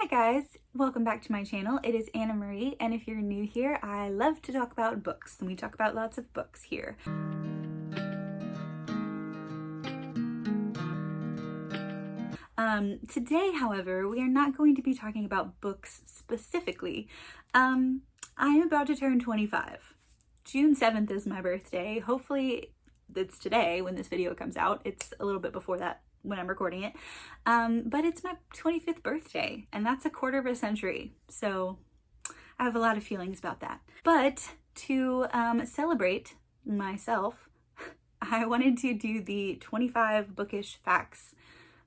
Hi guys, welcome back to my channel. It is Anna Marie, and if you're new here, I love to talk about books, and we talk about lots of books here. Today, however, we are not going to be talking about books specifically. I am about to turn 25. June 7th is my birthday. Hopefully it's today when this video comes out. It's a little bit before that when I'm recording it. But it's my 25th birthday, and that's a quarter of a century. So I have a lot of feelings about that. But to celebrate myself, I wanted to do the 25 Bookish Facts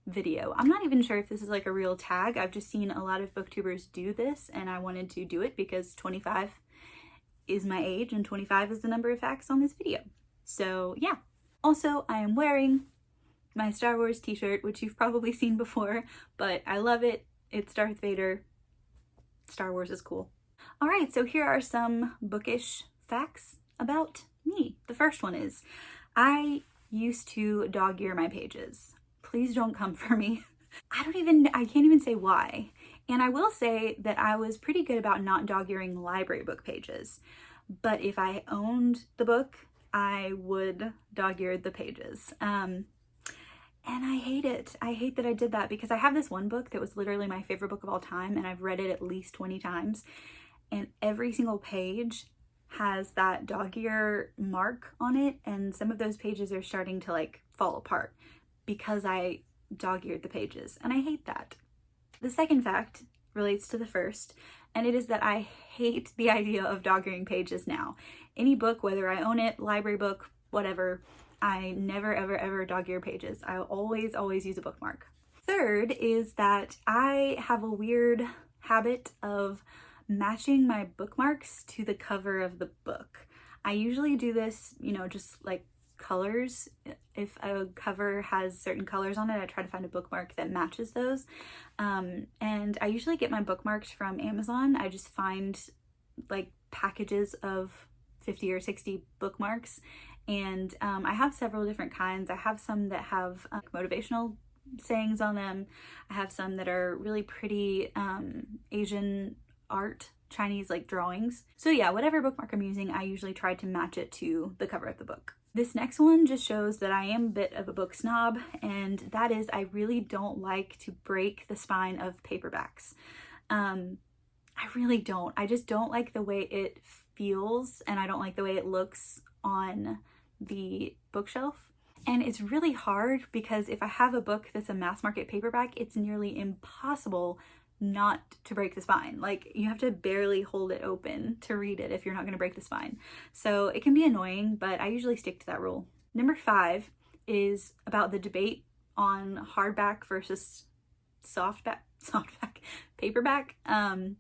video. I'm not even sure if this is like a real tag. I've just seen a lot of booktubers do this, and I wanted to do it because 25 is my age and 25 is the number of facts on this video. So yeah. Also, I am wearing my Star Wars t-shirt, which you've probably seen before, but I love it. It's Darth Vader. Star Wars is cool. All right, so here are some bookish facts about me. The first one is, I used to dog ear my pages. Please don't come for me. I can't even say why. And I will say that I was pretty good about not dog earing library book pages. But if I owned the book, I would dog ear the pages. And I hate it. I hate that I did that because I have this one book that was literally my favorite book of all time, and I've read it at least 20 times. And every single page has that dog ear mark on it, and some of those pages are starting to like fall apart because I dog-eared the pages, and I hate that. The second fact relates to the first, and it is that I hate the idea of dog-earing pages now. Any book, whether I own it, library book, whatever, I never ever dog-ear pages. I always use a bookmark. Third is that I have a weird habit of matching my bookmarks to the cover of the book. I usually do this, just like colors. If a cover has certain colors on it, I try to find a bookmark that matches those. And I usually get my bookmarks from Amazon. I just find like packages of 50 or 60 bookmarks, and I have several different kinds. I have some that have motivational sayings on them. I have some that are really pretty Asian art, Chinese like drawings. So yeah, whatever bookmark I'm using, I usually try to match it to the cover of the book. This next one just shows that I am a bit of a book snob, and that is I really don't like to break the spine of paperbacks. I really don't. I just don't like the way it feels, and I don't like the way it looks on the bookshelf. And it's really hard because if I have a book that's a mass market paperback, it's nearly impossible not to break the spine. Like, you have to barely hold it open to read it if you're not going to break the spine. So it can be annoying, but I usually stick to that rule. Number 5 is about the debate on hardback versus softback paperback. And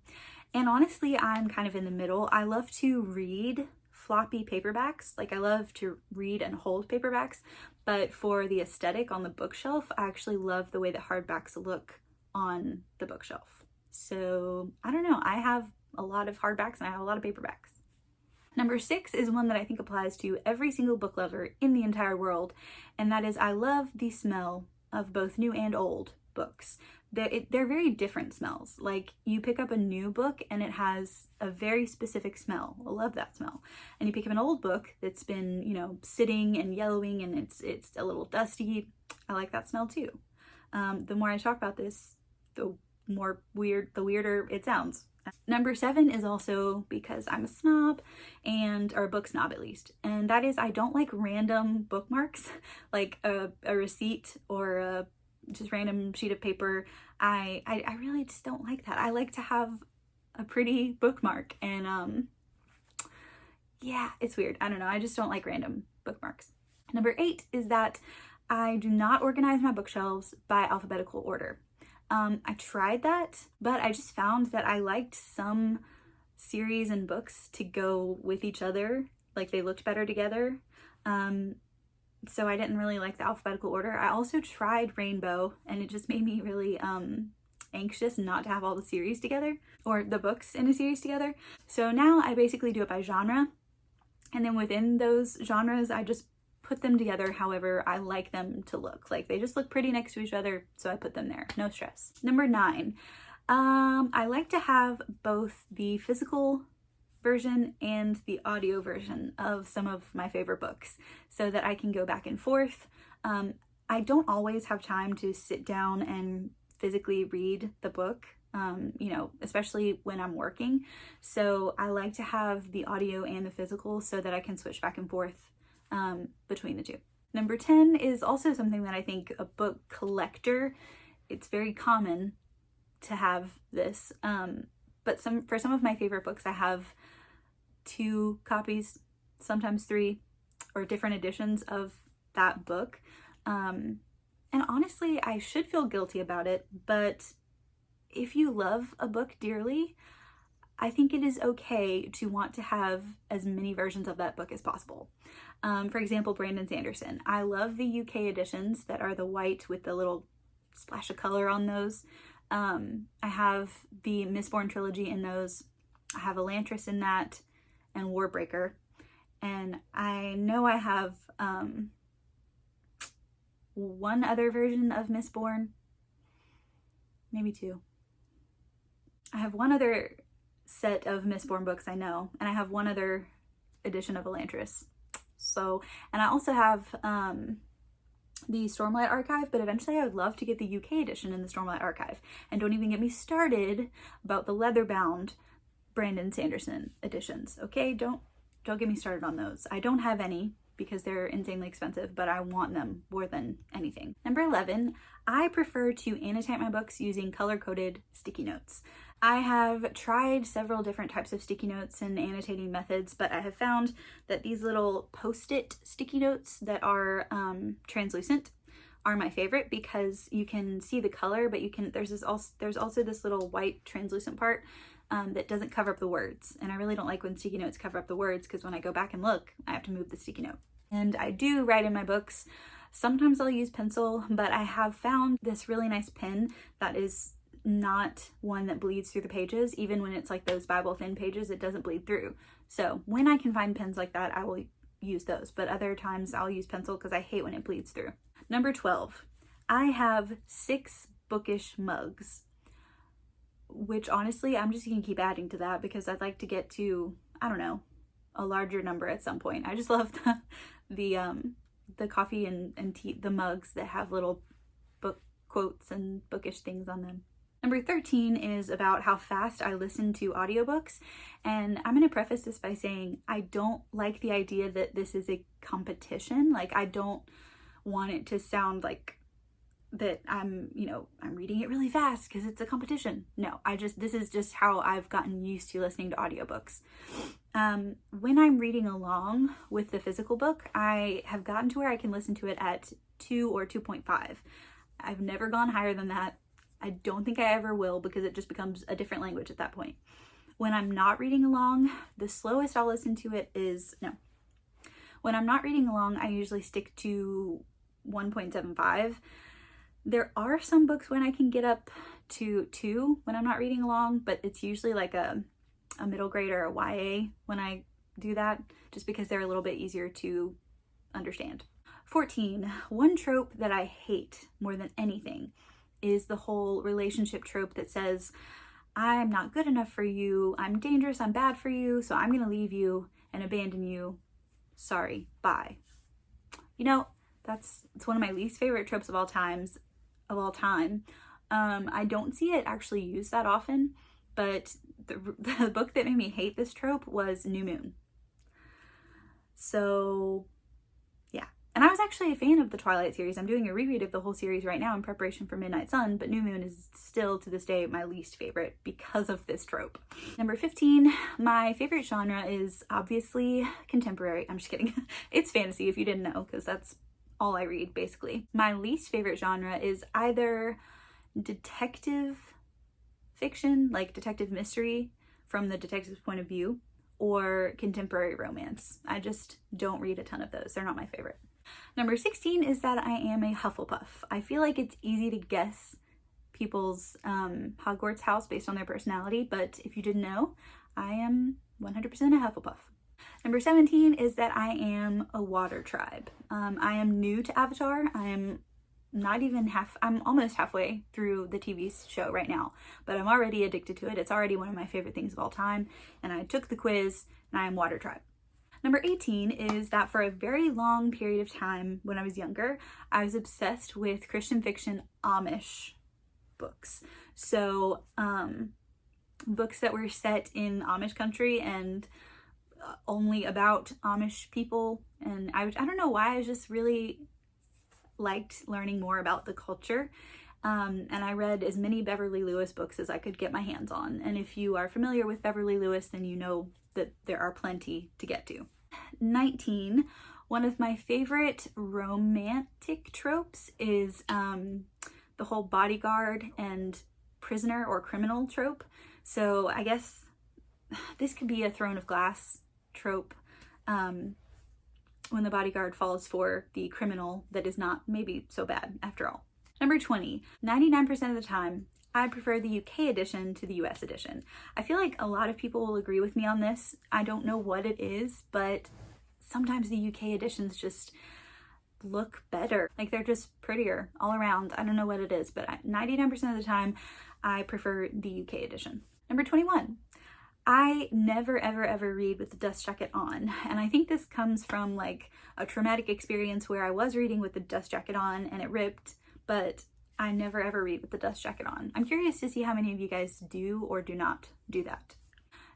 honestly, I'm kind of in the middle. I love to read floppy paperbacks. Like, I love to read and hold paperbacks, but for the aesthetic on the bookshelf, I actually love the way that hardbacks look on the bookshelf. So I don't know, I have a lot of hardbacks and I have a lot of paperbacks. Number 6 is one that I think applies to every single book lover in the entire world, and that is I love the smell of both new and old books. They're very different smells. Like, you pick up a new book and it has a very specific smell. I love that smell. And you pick up an old book that's been, sitting and yellowing and it's a little dusty. I like that smell too. The more I talk about this, the weirder it sounds. Number 7 is also because I'm a snob, or a book snob at least, and that is I don't like random bookmarks, like a receipt or a just random sheet of paper. I really just don't like that. I like to have a pretty bookmark, and yeah, it's weird. I don't know. I just don't like random bookmarks. Number 8 is that I do not organize my bookshelves by alphabetical order. I tried that, but I just found that I liked some series and books to go with each other. Like, they looked better together. So I didn't really like the alphabetical order. I also tried Rainbow, and it just made me really anxious not to have all the series together, or the books in a series together. So now I basically do it by genre, and then within those genres I just put them together however I like them to look. Like, they just look pretty next to each other, so I put them there. No stress. Number 9, I like to have both the physical version and the audio version of some of my favorite books so that I can go back and forth. I don't always have time to sit down and physically read the book, especially when I'm working. So I like to have the audio and the physical so that I can switch back and forth between the two. Number 10 is also something that I think a book collector, it's very common to have this, but for some of my favorite books, I have 2 copies, sometimes 3, or different editions of that book. And honestly, I should feel guilty about it, but if you love a book dearly, I think it is okay to want to have as many versions of that book as possible. For example, Brandon Sanderson. I love the UK editions that are the white with the little splash of color on those. I have the Mistborn trilogy in those. I have Elantris in that and Warbreaker. And I know I have one other version of Mistborn, maybe 2. I have one other set of Mistborn books I know, and I have one other edition of Elantris. So, and I also have the Stormlight Archive, but eventually I would love to get the UK edition in the Stormlight Archive. And don't even get me started about the leather-bound Brandon Sanderson editions, okay? Don't get me started on those. I don't have any because they're insanely expensive, but I want them more than anything. Number 11, I prefer to annotate my books using color-coded sticky notes. I have tried several different types of sticky notes and annotating methods, but I have found that these little post-it sticky notes that are translucent are my favorite because you can see the color, but there's also this little white translucent part that doesn't cover up the words. And I really don't like when sticky notes cover up the words because when I go back and look, I have to move the sticky note. And I do write in my books. Sometimes I'll use pencil, but I have found this really nice pen that is not one that bleeds through the pages. Even when it's like those Bible thin pages, it doesn't bleed through. So when I can find pens like that, I will use those. But other times I'll use pencil because I hate when it bleeds through. Number 12, I have 6 bookish mugs, which honestly, I'm just gonna keep adding to that because I'd like to get to, I don't know, a larger number at some point. I just love the coffee and tea, the mugs that have little book quotes and bookish things on them. Number 13 is about how fast I listen to audiobooks. And I'm going to preface this by saying I don't like the idea that this is a competition. Like, I don't want it to sound like that I'm reading it really fast because it's a competition. No, this is just how I've gotten used to listening to audiobooks. When I'm reading along with the physical book, I have gotten to where I can listen to it at 2 or 2.5. I've never gone higher than that. I don't think I ever will because it just becomes a different language at that point. When I'm not reading along, the slowest I'll listen to it is, when I'm not reading along, I usually stick to 1.75. There are some books when I can get up to 2 when I'm not reading along, but it's usually like a middle grade or a YA when I do that, just because they're a little bit easier to understand. 14, one trope that I hate more than anything is the whole relationship trope that says, I'm not good enough for you, I'm dangerous, I'm bad for you, so I'm gonna leave you and abandon you. Sorry, bye. It's one of my least favorite tropes of all time. I don't see it actually used that often, but the book that made me hate this trope was New Moon. So yeah, and I was actually a fan of the Twilight series. I'm doing a reread of the whole series right now in preparation for Midnight Sun, but New Moon is still to this day my least favorite because of this trope. Number 15, my favorite genre is obviously contemporary. I'm just kidding. It's fantasy if you didn't know, because that's all I read basically. My least favorite genre is either detective fiction, like detective mystery from the detective's point of view, or contemporary romance. I just don't read a ton of those. They're not my favorite. Number 16 is that I am a Hufflepuff. I feel like it's easy to guess people's Hogwarts house based on their personality, but if you didn't know, I am 100% a Hufflepuff. Number 17 is that I am a water tribe. I am new to Avatar. I am I'm almost halfway through the TV show right now, but I'm already addicted to it. It's already one of my favorite things of all time, and I took the quiz, and I am Water Tribe. Number 18 is that for a very long period of time when I was younger, I was obsessed with Christian fiction Amish books. So, books that were set in Amish country and only about Amish people. And I don't know why, I just really liked learning more about the culture. And I read as many Beverly Lewis books as I could get my hands on. And if you are familiar with Beverly Lewis, then you know that there are plenty to get to. 19, one of my favorite romantic tropes is the whole bodyguard and prisoner or criminal trope. So I guess this could be a throne of glass trope, when the bodyguard falls for the criminal that is not maybe so bad after all. Number 20, 99% of the time, I prefer the UK edition to the US edition. I feel like a lot of people will agree with me on this. I don't know what it is, but sometimes the UK editions just look better. Like, they're just prettier all around. I don't know what it is, but 99% of the time, I prefer the UK edition. Number 21, I never ever read with the dust jacket on. And I think this comes from like a traumatic experience where I was reading with the dust jacket on and it ripped, but I never ever read with the dust jacket on. I'm curious to see how many of you guys do or do not do that.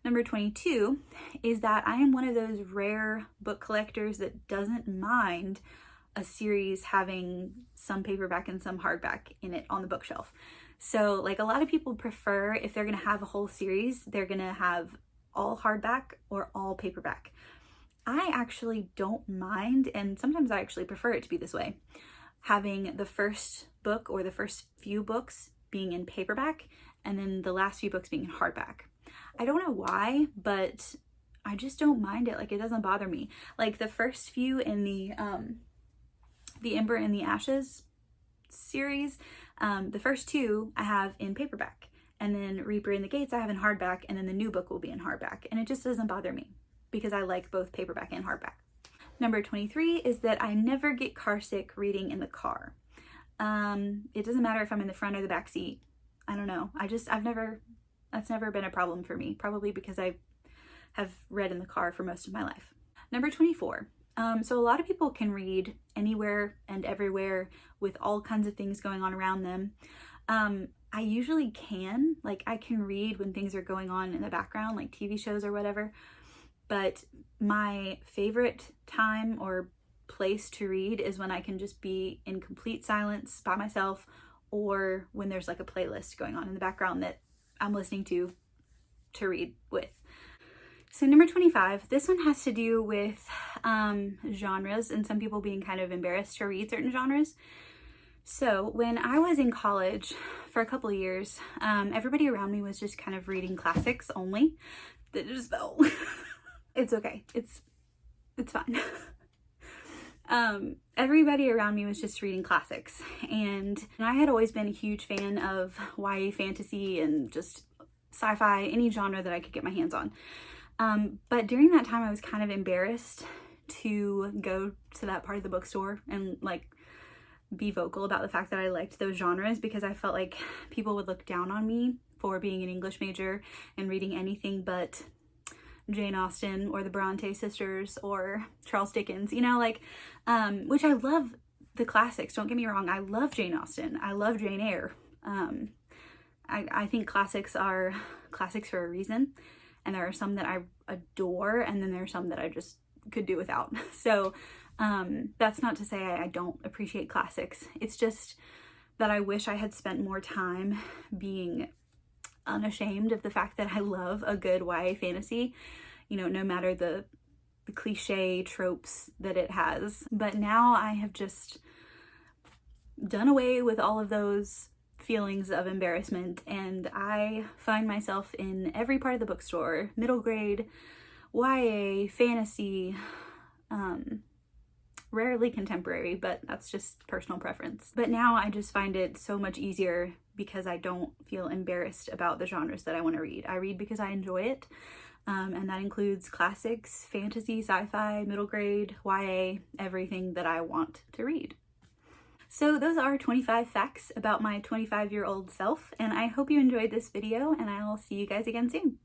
Number 22 is that I am one of those rare book collectors that doesn't mind a series having some paperback and some hardback in it on the bookshelf. So like, a lot of people prefer, if they're gonna have a whole series, they're gonna have all hardback or all paperback. I actually don't mind, and sometimes I actually prefer it to be this way, having the first book or the first few books being in paperback and then the last few books being in hardback. I don't know why, but I just don't mind it. Like, it doesn't bother me. Like, the first few in the Ember and the Ashes series, the first two I have in paperback, and then Reaper in the Gates I have in hardback, and then the new book will be in hardback, and it just doesn't bother me because I like both paperback and hardback. Number 23 is that I never get car sick reading in the car. It doesn't matter if I'm in the front or the back seat. I don't know. That's never been a problem for me, probably because I have read in the car for most of my life. Number 24. So a lot of people can read anywhere and everywhere with all kinds of things going on around them. I usually can, like, I can read when things are going on in the background, like TV shows or whatever, but my favorite time or place to read is when I can just be in complete silence by myself, or when there's like a playlist going on in the background that I'm listening to read with. So number 25, this one has to do with genres and some people being kind of embarrassed to read certain genres. So when I was in college for a couple of years, everybody around me was just kind of reading classics only. That just fell. It's okay. It's fine. Everybody around me was just reading classics, and I had always been a huge fan of YA fantasy and just sci-fi, any genre that I could get my hands on. But during that time I was kind of embarrassed to go to that part of the bookstore and like be vocal about the fact that I liked those genres, because I felt like people would look down on me for being an English major and reading anything but Jane Austen or the Bronte sisters or Charles Dickens, you know, like, which I love the classics, don't get me wrong. I love Jane Austen. I love Jane Eyre. I think classics are classics for a reason, and there are some that I adore, and then there are some that I just could do without. So that's not to say I don't appreciate classics. It's just that I wish I had spent more time being unashamed of the fact that I love a good YA fantasy, you know, no matter the cliche tropes that it has. But now I have just done away with all of those feelings of embarrassment, and I find myself in every part of the bookstore, middle grade, YA, fantasy, rarely contemporary, but that's just personal preference. But now I just find it so much easier because I don't feel embarrassed about the genres that I want to read. I read because I enjoy it, and that includes classics, fantasy, sci-fi, middle grade, YA, everything that I want to read. So those are 25 facts about my 25-year-old self, and I hope you enjoyed this video, and I'll see you guys again soon.